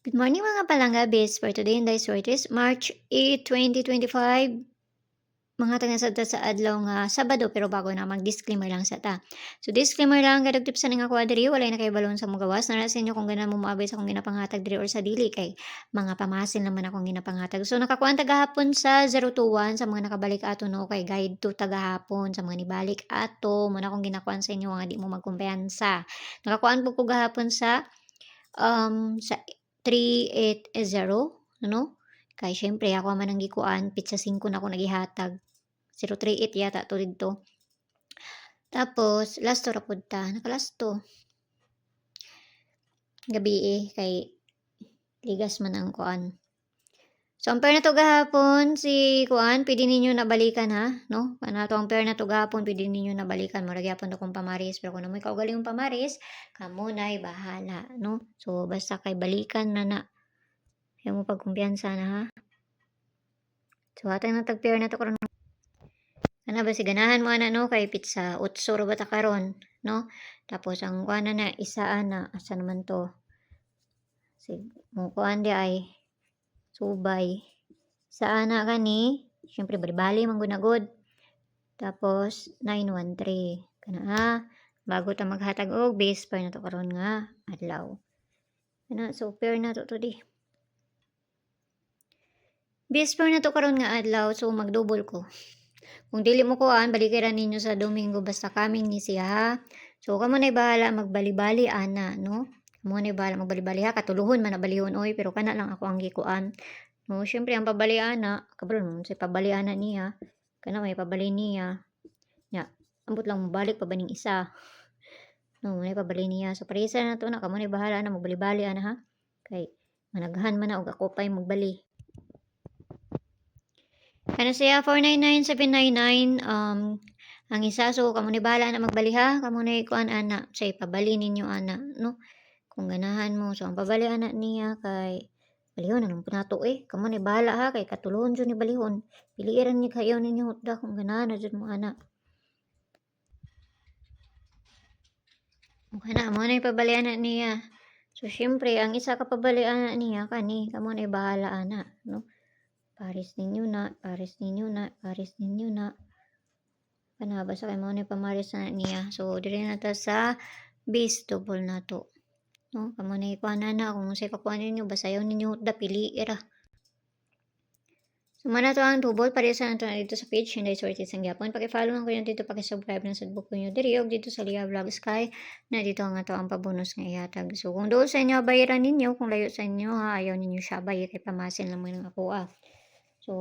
Good morning mga palangga bes. For today and this word is March 8, 2025. Mga taga sa adlaw nga Sabado pero bago na mag-disclaimer lang sa ta. So disclaimer lang kadagtip sa nga kuha diri walay na kay balon sa mugawas na sa inyo kung ganan mo moabay sa akong ginapanghatag diri or sa dili kay mga pamasin naman akong ginapanghatag. So nakakuan tagahapon sa 021 sa mga nakabalik ato no kay guide to tagahapon sa mga nibalik ato mo na akong ginakuan sa inyo nga di mo magkumpiyansa. Nakakuan po ko gahapon sa 380, ano? Kay siyempre ako man ang gikuan, pitsa 5 na ako nagihatag. 038 yata to didto. Tapos lasto ra pud ta, nakalasto. Gabi kay ligas man ang kuan. So ang pair na to gahapon si kuan, pwede ninyo nabalikan ha, no? Kana to ang pair na to gahapon, pwede ninyo nabalikan. Murag gyapon to kung pamaris, pero kung namoy kaugaling pamaris, kamo na'y bahala, no? So basta kay balikan na na. Ayaw mo pagkumpiyansa na ha. So atay na tag pair na to karon. Ana ba si ganahan mo ana no kay pizza 8 ra bata karon, no? Tapos ang kuan na isa ana asa naman to. Si mo kuan di ay subay. Sa ana kani, syempre bali-bali man gunagod. Tapos 913 kana ha. Bago ta maghatag og base pair na to karon nga adlaw. Kana so pair na to di. Base pair na to karon nga adlaw so magdouble ko. Kung dili mo kuan balikiran ninyo sa Domingo basta coming ni siya ha. So kamo na bahala magbali-bali ana no. Kamo na bahala magbali-bali ha katuluhon man na balihon oy pero kana lang ako ang gikuan. No, syempre ang pabaliana, kabron mo sa pabaliana niya. Kana may pabali niya. Ya, ambot lang mobalik pa baning isa. No, may pabali niya. So parisa na to na kamo na bahala na magbali-bali ana ha. Kay managhan man na og ako pay magbali. Ano siya 499799 ang isa so kamo ni bahala na magbali ha. Kamo na kuan ana say pabali ninyo ana no. Kung ganahan mo so ang pabali ana niya kay balihon anong pinato kamo ni bahala ha kay katulon jud ni balihon. Piliiran ni kayo ninyo hutda kung ganahan na jud mo ana. Kana mo na ipabali ana niya. So syempre ang isa ka pabali ana niya kani kamo na bahala ana no. Paris ninyo na, paris ninyo na, paris ninyo na. Kana basta kay mo ni pamaris na niya. So diri na ta sa base double na to. No, kamo na ikuan na kung say pakuan ninyo basayaw ninyo da pili ra. So mana to ang double para sa nato na dito sa page hindi sorted sang gyapon. Paki-follow lang ko yun dito paki-subscribe ng sadbook ko nyo diri og dito sa Lia Vlog Sky na dito nga to ang pabonus nga ihatag. So kung doon sa inyo bayaran ninyo kung layo sa inyo ha ayaw ninyo siya bayar kay pamasin lang man ang ako So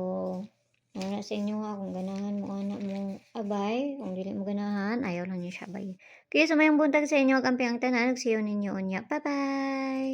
wala sa inyo ha kung ganahan mo anak mo abay kung dili mo ganahan ayaw lang niyo siya abay. Kaya sa mayang buntag sa inyo kampi ang tanan nagsiyo ninyo unya. Bye bye.